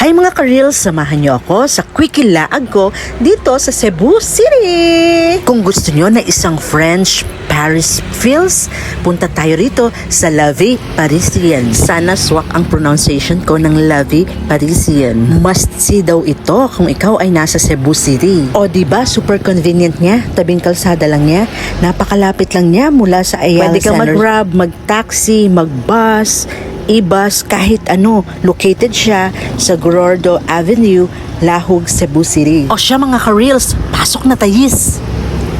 Hi mga ka-reels, samahan niyo ako sa quickie laag ko dito sa Cebu City. Kung gusto niyo na isang French Paris feels, punta tayo rito sa La Vie Parisienne. Sana swak ang pronunciation ko ng La Vie Parisienne. Must see daw ito kung ikaw ay nasa Cebu City. O diba, super convenient niya, tabing kalsada lang niya, napakalapit lang niya mula sa Ayala Center. Pwede ka mag-grab, mag-taxi, mag-bus, e-bus, kahit ano. Located siya sa Gordo Avenue, Lahug, Cebu City. O siya mga ka-reels, pasok na tayis.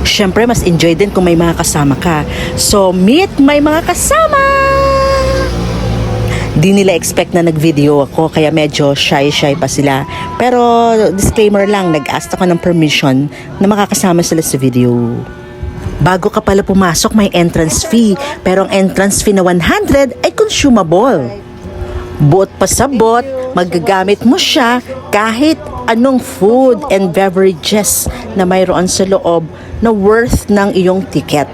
Siyempre, mas enjoy din kung may mga kasama ka. So, meet may mga kasama! Di nila expect na nag-video ako, kaya medyo shy-shy pa sila. Pero, disclaimer lang, nag-ask ako ng permission na makakasama sila sa video. Bago ka pala pumasok, may entrance fee. Pero ang entrance fee na 100 ay consumable. Buot pa sa bot, magagamit mo siya kahit anong food and beverages na mayroon sa loob na worth ng iyong ticket.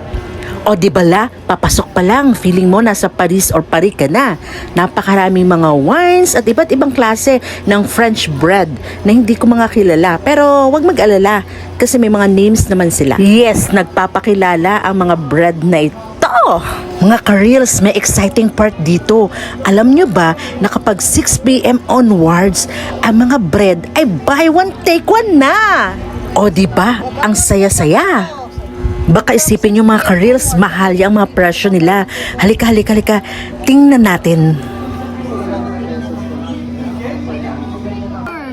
O di bala, papasok pa lang, feeling mo nasa Paris or Paris ka na. Napakaraming mga wines at iba't ibang klase ng French bread na hindi ko mga kilala. Pero wag mag-alala kasi may mga names naman sila. Yes, nagpapakilala ang mga bread na ito. Mga ka-reels, may exciting part dito. Alam nyo ba na kapag 6 p.m. onwards, ang mga bread ay buy one take one na. O di ba, ang saya-saya. Baka isipin nyo mga ka-reels, mahal yung mga presyo nila. Halika, tingnan natin.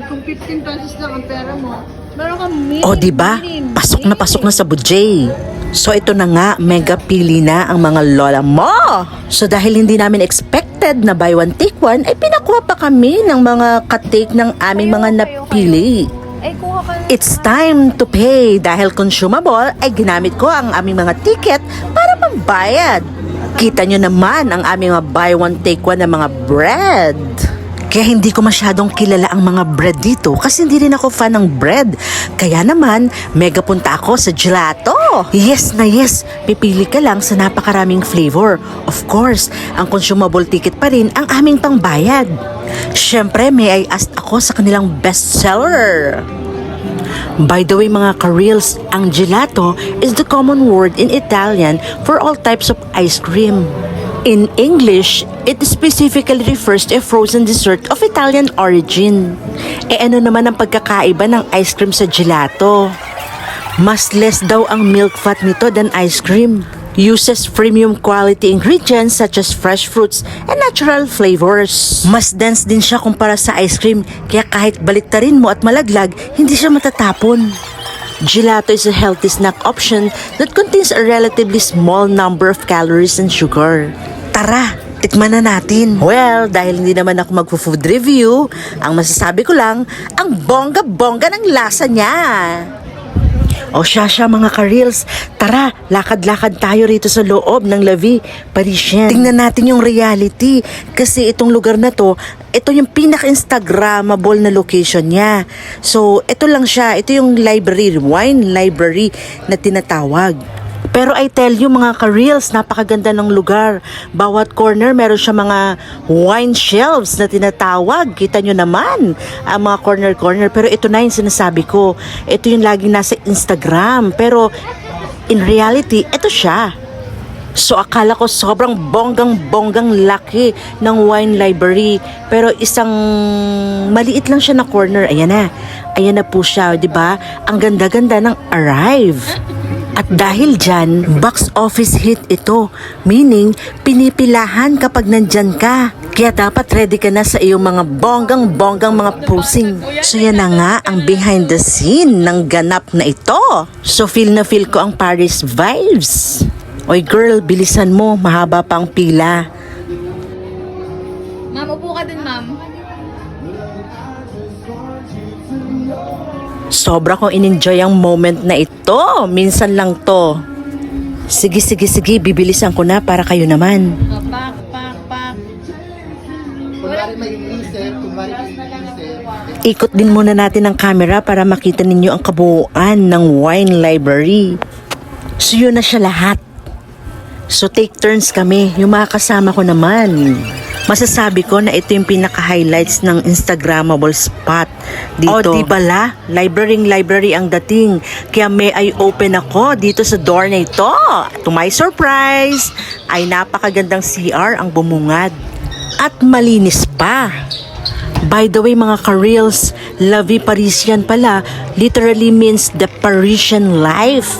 Kung 15 pesos lang ang pera mo, meron kang O diba, pasok na sa budget. So ito na nga, mega pili na ang mga lola mo. So dahil hindi namin expected na buy one take one, ay pinakuha pa kami ng mga ka-take ng aming mga napili. Ay, kuha ka na. It's time to pay. Dahil consumable, ay ginamit ko ang aming mga ticket para pambayad. Kita nyo naman ang aming mga buy one take one na mga bread. Kaya hindi ko masyadong kilala ang mga bread dito kasi hindi rin ako fan ng bread. Kaya naman, mega punta ako sa gelato. Yes na yes, pipili ka lang sa napakaraming flavor. Of course, ang consumable ticket pa rin ang aming pangbayad. Siyempre, may I ask ako sa kanilang bestseller. By the way mga ka-reels, ang gelato is the common word in Italian for all types of ice cream. In English, it specifically refers to a frozen dessert of Italian origin. Ano naman ang pagkakaiba ng ice cream sa gelato? Mas less daw ang milk fat nito than ice cream. Uses premium quality ingredients such as fresh fruits and natural flavors. Mas dense din siya kumpara sa ice cream, kaya kahit baliktarin mo at malaglag, hindi siya matatapon. Gelato is a healthy snack option that contains a relatively small number of calories and sugar. Tara, tikman na natin. Well, dahil hindi naman ako magpo-food review, ang masasabi ko lang, ang bongga-bongga ng lasa niya. O siya mga ka-reels, tara, lakad-lakad tayo rito sa loob ng La Vie Parisienne. Tingnan natin yung reality kasi itong lugar na to, ito yung pinaka-instagrammable na location niya. So, ito lang siya, ito yung library, wine library na tinatawag. Pero I tell you mga ka-reels, napakaganda ng lugar. Bawat corner meron siya mga wine shelves na tinatawag. Kita nyo naman ang mga corner-corner. Pero ito na yung sinasabi ko. Ito yung laging nasa Instagram. Pero in reality, ito siya. So akala ko sobrang bonggang-bonggang laki ng wine library. Pero isang maliit lang siya na corner. Ayan na po siya, 'di ba? Ang ganda-ganda ng Arrive. At dahil dyan, box office hit ito. Meaning, pinipilahan kapag nandyan ka. Kaya dapat ready ka na sa iyong mga bonggang-bonggang mga posing. So yan na nga ang behind the scene ng ganap na ito. So feel na feel ko ang Paris vibes. Oy girl, bilisan mo, mahaba pa ang pila. Ma'am, upo ka din, ma'am. Sobra kong in-enjoy ang moment na ito. Minsan lang to. Sige, bibilisan ko na para kayo naman. Pak. Kunwari may reset, Ikot din muna natin ang camera para makita ninyo ang kabuuan ng wine library. So yun na siya lahat. So take turns kami, yung mga kasama ko naman. Masasabi ko na ito yung pinaka-highlights ng Instagrammable spot dito. O, di bala? Library ang dating. Kaya may I open ako dito sa door na ito. To my surprise, ay napakagandang CR ang bumungad. At malinis pa. By the way mga ka-reels, La Vie Parisienne pala literally means the Parisian life.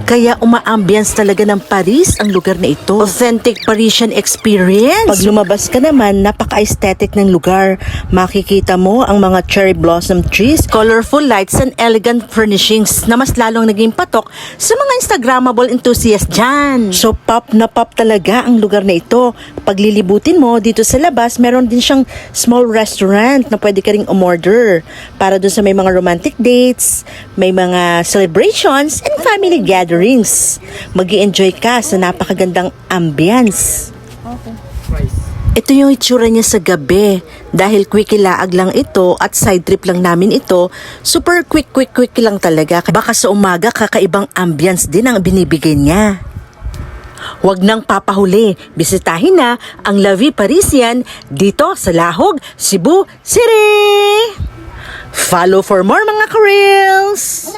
Kaya uma-ambience talaga ng Paris ang lugar na ito. Authentic Parisian experience. Pag lumabas ka naman, napaka-aesthetic ng lugar. Makikita mo ang mga cherry blossom trees, colorful lights and elegant furnishings na mas lalong naging patok sa mga Instagrammable enthusiasts dyan. So pop na pop talaga ang lugar na ito. Pag lilibutin mo dito sa labas, meron din siyang small restaurant na pwede ka ring umorder para dun sa may mga romantic dates, may mga celebrations and family gatherings. Mag-i-enjoy ka sa napakagandang ambience. Ito yung itsura niya sa gabi. Dahil quick-ilaag lang ito at side trip lang namin ito, super quick lang talaga. Baka sa umaga kakaibang ambience din ang binibigay niya. Huwag nang papahuli. Bisitahin na ang La Vie Parisienne dito sa Lahog, Cebu City. Follow for more mga ka-reels!